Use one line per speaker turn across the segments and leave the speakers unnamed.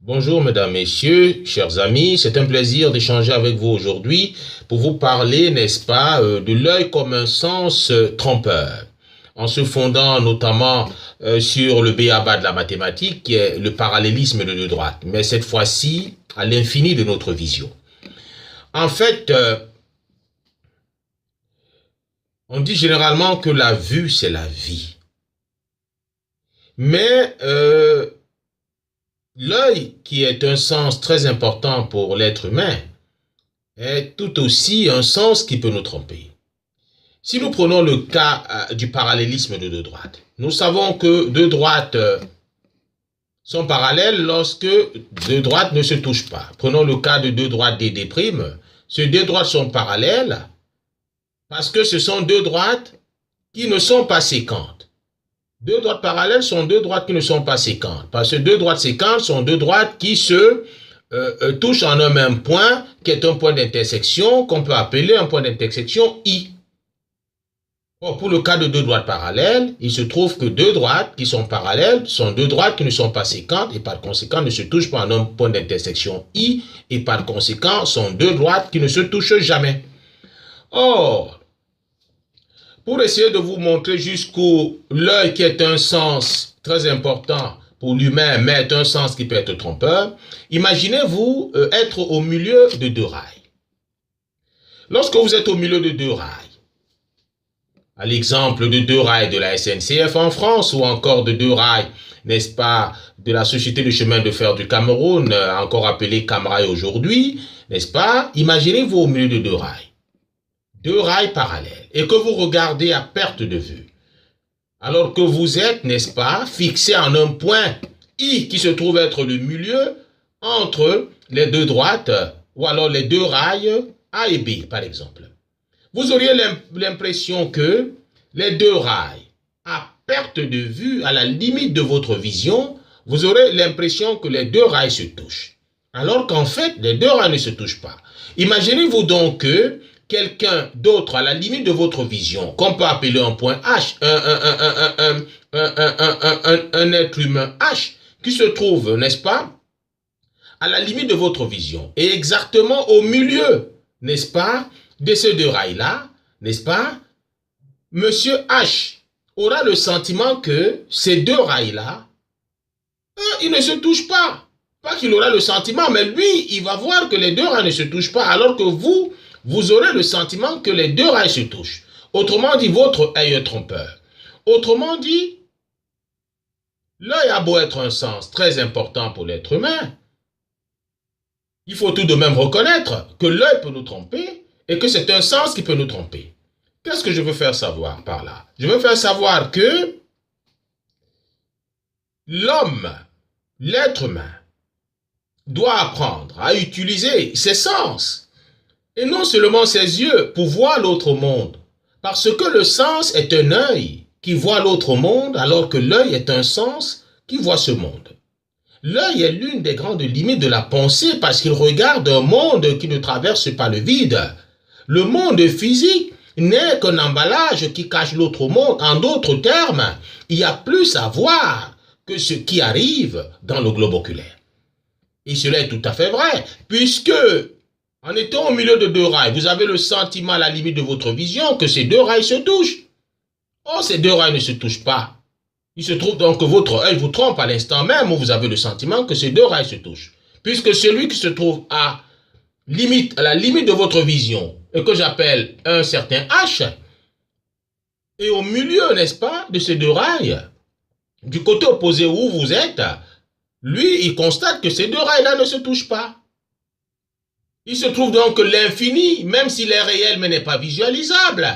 Bonjour mesdames, messieurs, chers amis, c'est un plaisir d'échanger avec vous aujourd'hui pour vous parler, n'est-ce pas, de l'œil comme un sens trompeur, en se fondant notamment sur le b.a.-ba de la mathématique qui est le parallélisme de deux droites, mais cette fois-ci à l'infini de notre vision. En fait, on dit généralement que la vue c'est la vie, mais l'œil, qui est un sens très important pour l'être humain, est tout aussi un sens qui peut nous tromper. Si nous prenons le cas du parallélisme de deux droites, nous savons que deux droites sont parallèles lorsque deux droites ne se touchent pas. Prenons le cas de deux droites DD'. Ces deux droites sont parallèles parce que ce sont deux droites qui ne sont pas séquentes. Deux droites parallèles sont deux droites qui ne sont pas séquentes. Parce que deux droites séquentes sont deux droites qui se touchent en un même point, qui est un point d'intersection, qu'on peut appeler un point d'intersection I. Or, pour le cas de deux droites parallèles, il se trouve que deux droites qui sont parallèles sont deux droites qui ne sont pas séquentes et par conséquent ne se touchent pas en un point d'intersection I et par conséquent sont deux droites qui ne se touchent jamais. Or, pour essayer de vous montrer jusqu'où l'œil, qui est un sens très important pour l'humain, mais est un sens qui peut être trompeur, imaginez-vous être au milieu de deux rails. Lorsque vous êtes au milieu de deux rails, à l'exemple de deux rails de la SNCF en France ou encore de deux rails, n'est-ce pas, de la Société de chemin de fer du Cameroun, encore appelée Camrail aujourd'hui, n'est-ce pas, imaginez-vous au milieu de deux rails. Deux rails parallèles, et que vous regardez à perte de vue, alors que vous êtes, n'est-ce pas, fixé en un point I qui se trouve être le milieu entre les deux droites, ou alors les deux rails A et B, par exemple. Vous auriez l'impression que les deux rails, à perte de vue, à la limite de votre vision, vous aurez l'impression que les deux rails se touchent, alors qu'en fait, les deux rails ne se touchent pas. Imaginez-vous donc que quelqu'un d'autre à la limite de votre vision, qu'on peut appeler un point H, un être humain H, qui se trouve, n'est-ce pas, à la limite de votre vision, et exactement au milieu, n'est-ce pas, de ces deux rails-là, n'est-ce pas, Monsieur H aura le sentiment que ces deux rails-là, ils ne se touchent pas. Pas qu'il aura le sentiment, mais lui, il va voir que les deux rails ne se touchent pas, alors que vous aurez le sentiment que les deux rails se touchent. Autrement dit, votre œil est trompeur. Autrement dit, l'œil a beau être un sens très important pour l'être humain, il faut tout de même reconnaître que l'œil peut nous tromper et que c'est un sens qui peut nous tromper. Qu'est-ce que je veux faire savoir par là? Je veux faire savoir que l'homme, l'être humain, doit apprendre à utiliser ses sens et non seulement ses yeux pour voir l'autre monde, parce que le sens est un œil qui voit l'autre monde alors que l'œil est un sens qui voit ce monde. L'œil est l'une des grandes limites de la pensée parce qu'il regarde un monde qui ne traverse pas le vide. Le monde physique n'est qu'un emballage qui cache l'autre monde. En d'autres termes, il y a plus à voir que ce qui arrive dans le globe oculaire. Et cela est tout à fait vrai, puisque en étant au milieu de deux rails, vous avez le sentiment à la limite de votre vision que ces deux rails se touchent. Or, ces deux rails ne se touchent pas. Il se trouve donc que votre œil vous trompe à l'instant même où vous avez le sentiment que ces deux rails se touchent. Puisque celui qui se trouve à la limite de votre vision, et que j'appelle un certain H, est au milieu, n'est-ce pas, de ces deux rails, du côté opposé où vous êtes, lui, il constate que ces deux rails-là ne se touchent pas. Il se trouve donc que l'infini, même s'il est réel mais n'est pas visualisable,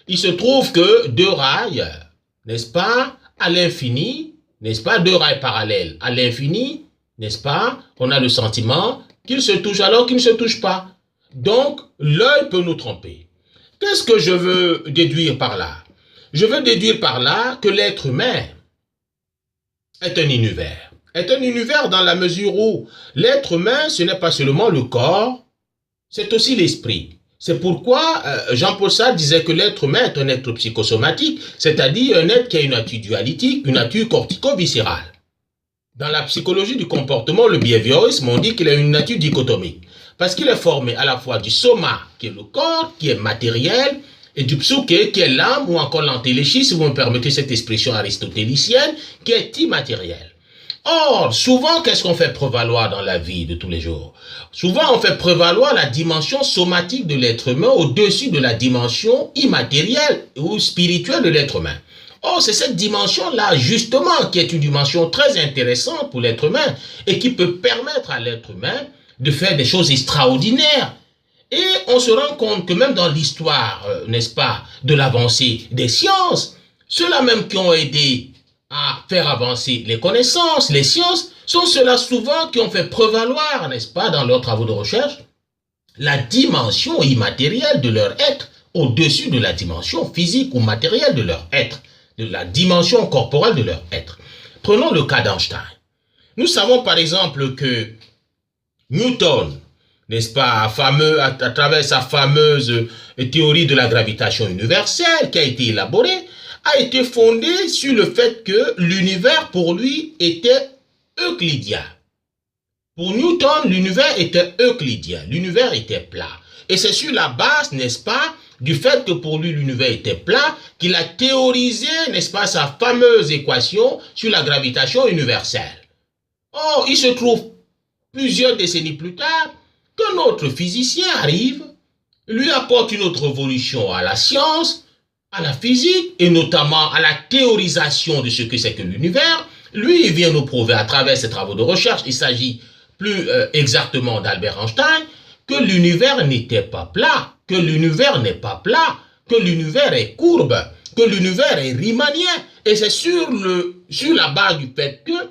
il se trouve que deux rails, n'est-ce pas, à l'infini, n'est-ce pas, deux rails parallèles à l'infini, n'est-ce pas, on a le sentiment qu'ils se touchent alors qu'ils ne se touchent pas. Donc, l'œil peut nous tromper. Qu'est-ce que je veux déduire par là? Je veux déduire par là que l'être humain est un univers. Est un univers dans la mesure où l'être humain, ce n'est pas seulement le corps, c'est aussi l'esprit. C'est pourquoi Jean-Paul Sartre disait que l'être humain est un être psychosomatique, c'est-à-dire un être qui a une nature dualitique, une nature cortico-viscérale. Dans la psychologie du comportement, le behaviorisme, on dit qu'il a une nature dichotomique. Parce qu'il est formé à la fois du soma, qui est le corps, qui est matériel, et du psyché, qui est l'âme, ou encore l'antéléchie, si vous me permettez cette expression aristotélicienne, qui est immatériel. Or, souvent, qu'est-ce qu'on fait prévaloir dans la vie de tous les jours? Souvent, on fait prévaloir la dimension somatique de l'être humain au-dessus de la dimension immatérielle ou spirituelle de l'être humain. Or, c'est cette dimension-là, justement, qui est une dimension très intéressante pour l'être humain et qui peut permettre à l'être humain de faire des choses extraordinaires. Et on se rend compte que même dans l'histoire, n'est-ce pas, de l'avancée des sciences, ceux-là même qui ont aidé à faire avancer les connaissances, les sciences, sont ceux-là souvent qui ont fait prévaloir, n'est-ce pas, dans leurs travaux de recherche, la dimension immatérielle de leur être au-dessus de la dimension physique ou matérielle de leur être, de la dimension corporelle de leur être. Prenons le cas d'Einstein. Nous savons par exemple que Newton, n'est-ce pas, à travers sa fameuse théorie de la gravitation universelle qui a été élaborée, a été fondée sur le fait que l'univers pour lui était euclidien. Pour Newton, l'univers était euclidien, l'univers était plat. Et c'est sur la base, n'est-ce pas, du fait que pour lui l'univers était plat, qu'il a théorisé, n'est-ce pas, sa fameuse équation sur la gravitation universelle. Or, il se trouve plusieurs décennies plus tard qu'un autre physicien arrive, lui apporte une autre évolution à la science, à la physique et notamment à la théorisation de ce que c'est que l'univers. Lui, il vient nous prouver à travers ses travaux de recherche, il s'agit plus exactement d'Albert Einstein, que l'univers n'était pas plat, que l'univers n'est pas plat, que l'univers est courbe, que l'univers est riemanien. Et c'est sur la base du fait que,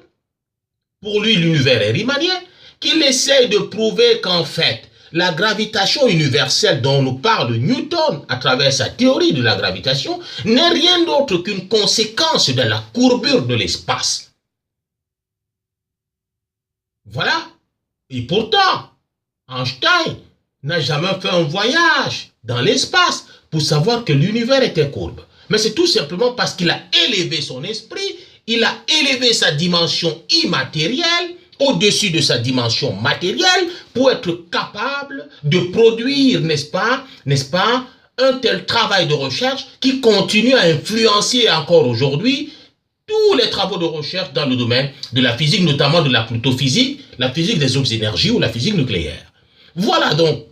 pour lui, l'univers est riemanien, qu'il essaye de prouver qu'en fait, la gravitation universelle dont nous parle Newton à travers sa théorie de la gravitation n'est rien d'autre qu'une conséquence de la courbure de l'espace. Voilà. Et pourtant, Einstein n'a jamais fait un voyage dans l'espace pour savoir que l'univers était courbe. Mais c'est tout simplement parce qu'il a élevé son esprit, il a élevé sa dimension immatérielle au-dessus de sa dimension matérielle pour être capable de produire, n'est-ce pas, un tel travail de recherche qui continue à influencer encore aujourd'hui tous les travaux de recherche dans le domaine de la physique, notamment de la plutophysique, la physique des hautes énergies ou la physique nucléaire. Voilà donc,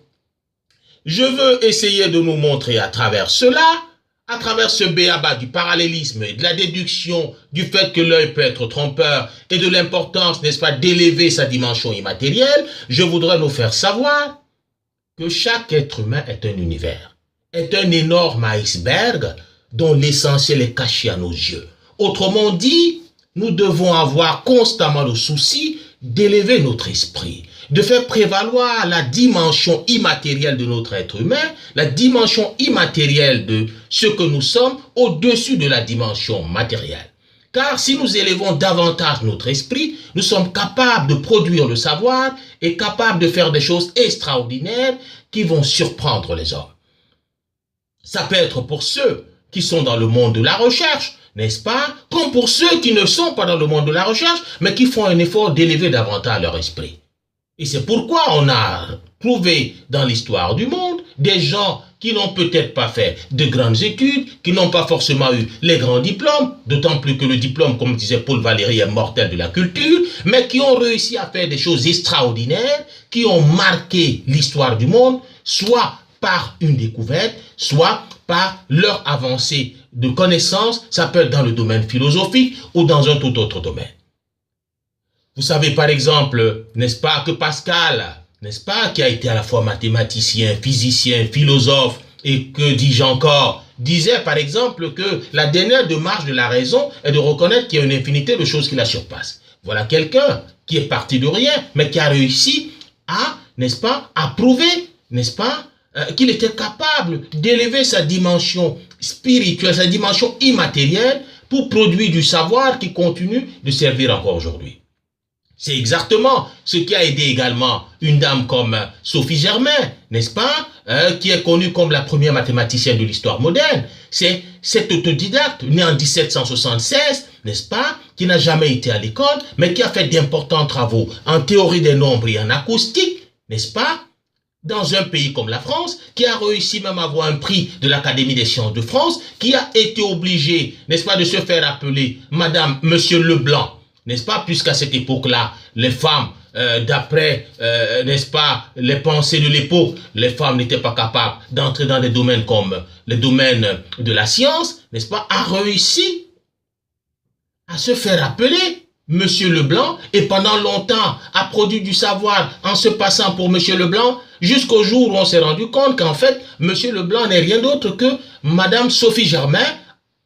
je veux essayer de nous montrer à travers cela, à travers ce béaba du parallélisme et de la déduction du fait que l'œil peut être trompeur et de l'importance, n'est-ce pas, d'élever sa dimension immatérielle, je voudrais nous faire savoir que chaque être humain est un univers, est un énorme iceberg dont l'essentiel est caché à nos yeux. Autrement dit, nous devons avoir constamment le souci d'élever notre esprit, de faire prévaloir la dimension immatérielle de notre être humain, la dimension immatérielle de ce que nous sommes au-dessus de la dimension matérielle. Car si nous élevons davantage notre esprit, nous sommes capables de produire le savoir et capables de faire des choses extraordinaires qui vont surprendre les hommes. Ça peut être pour ceux qui sont dans le monde de la recherche, n'est-ce pas? Comme pour ceux qui ne sont pas dans le monde de la recherche, mais qui font un effort d'élever davantage leur esprit. Et c'est pourquoi on a trouvé dans l'histoire du monde des gens qui n'ont peut-être pas fait de grandes études, qui n'ont pas forcément eu les grands diplômes, d'autant plus que le diplôme, comme disait Paul Valéry, est mortel de la culture, mais qui ont réussi à faire des choses extraordinaires, qui ont marqué l'histoire du monde, soit par une découverte, soit par leur avancée de connaissances, ça peut être dans le domaine philosophique ou dans un tout autre domaine. Vous savez par exemple, n'est-ce pas, que Pascal, n'est-ce pas, qui a été à la fois mathématicien, physicien, philosophe, et que dis-je encore, disait par exemple que la dernière démarche de la raison est de reconnaître qu'il y a une infinité de choses qui la surpassent. Voilà quelqu'un qui est parti de rien, mais qui a réussi à, n'est-ce pas, à prouver, n'est-ce pas, qu'il était capable d'élever sa dimension spirituelle, sa dimension immatérielle, pour produire du savoir qui continue de servir encore aujourd'hui. C'est exactement ce qui a aidé également une dame comme Sophie Germain, n'est-ce pas, qui est connue comme la première mathématicienne de l'histoire moderne. C'est cet autodidacte, né en 1776, n'est-ce pas, qui n'a jamais été à l'école, mais qui a fait d'importants travaux en théorie des nombres et en acoustique, n'est-ce pas, dans un pays comme la France, qui a réussi même à avoir un prix de l'Académie des sciences de France, qui a été obligé, n'est-ce pas, de se faire appeler Madame, Monsieur Leblanc, n'est-ce pas, puisqu'à cette époque-là, les femmes, d'après, n'est-ce pas, les pensées de l'époque, les femmes n'étaient pas capables d'entrer dans des domaines comme les domaines de la science, n'est-ce pas, a réussi à se faire appeler Monsieur Leblanc, et pendant longtemps a produit du savoir en se passant pour Monsieur Leblanc, jusqu'au jour où on s'est rendu compte qu'en fait, Monsieur Leblanc n'est rien d'autre que Madame Sophie Germain,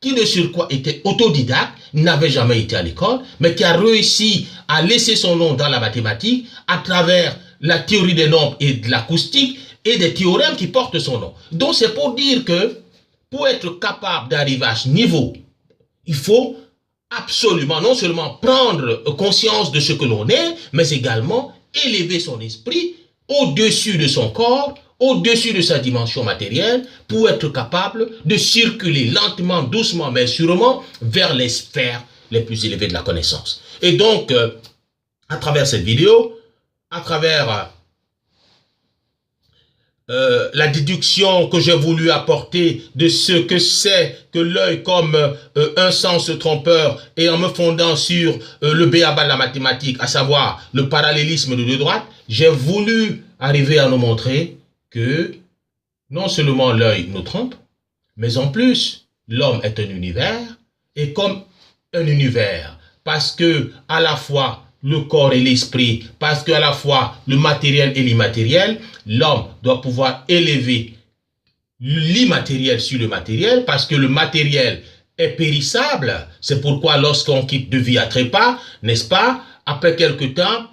qui de surcroît était autodidacte, n'avait jamais été à l'école, mais qui a réussi à laisser son nom dans la mathématique à travers la théorie des nombres et de l'acoustique et des théorèmes qui portent son nom. Donc c'est pour dire que pour être capable d'arriver à ce niveau, il faut absolument non seulement prendre conscience de ce que l'on est, mais également élever son esprit au-dessus de son corps, au-dessus de sa dimension matérielle, pour être capable de circuler lentement, doucement, mais sûrement vers les sphères les plus élevées de la connaissance. Et donc, à travers cette vidéo, à travers la déduction que j'ai voulu apporter de ce que c'est que l'œil comme un sens trompeur, et en me fondant sur le b.a.-ba de la mathématique, à savoir le parallélisme de deux droites, j'ai voulu arriver à nous montrer que non seulement l'œil nous trompe, mais en plus, l'homme est un univers, et comme un univers, parce que à la fois le corps et l'esprit, parce qu'à la fois le matériel et l'immatériel, l'homme doit pouvoir élever l'immatériel sur le matériel, parce que le matériel est périssable. C'est pourquoi lorsqu'on quitte de vie à trépas, n'est-ce pas, après quelque temps,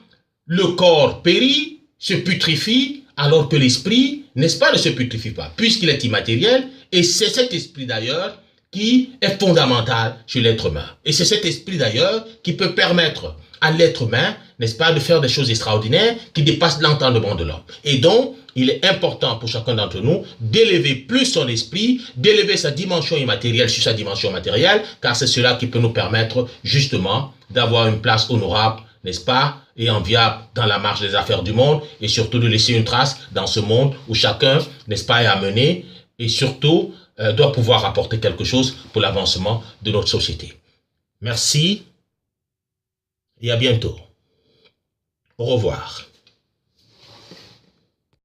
le corps périt, se putrifie, alors que l'esprit, n'est-ce pas, ne se putrifie pas, puisqu'il est immatériel, et c'est cet esprit d'ailleurs qui est fondamental chez l'être humain. Et c'est cet esprit d'ailleurs qui peut permettre à l'être humain, n'est-ce pas, de faire des choses extraordinaires qui dépassent l'entendement de l'homme. Et donc, il est important pour chacun d'entre nous d'élever plus son esprit, d'élever sa dimension immatérielle sur sa dimension matérielle, car c'est cela qui peut nous permettre justement d'avoir une place honorable, n'est-ce pas, et enviable dans la marche des affaires du monde, et surtout de laisser une trace dans ce monde où chacun, n'est-ce pas, est amené, et surtout doit pouvoir apporter quelque chose pour l'avancement de notre société. Merci et à bientôt. Au revoir.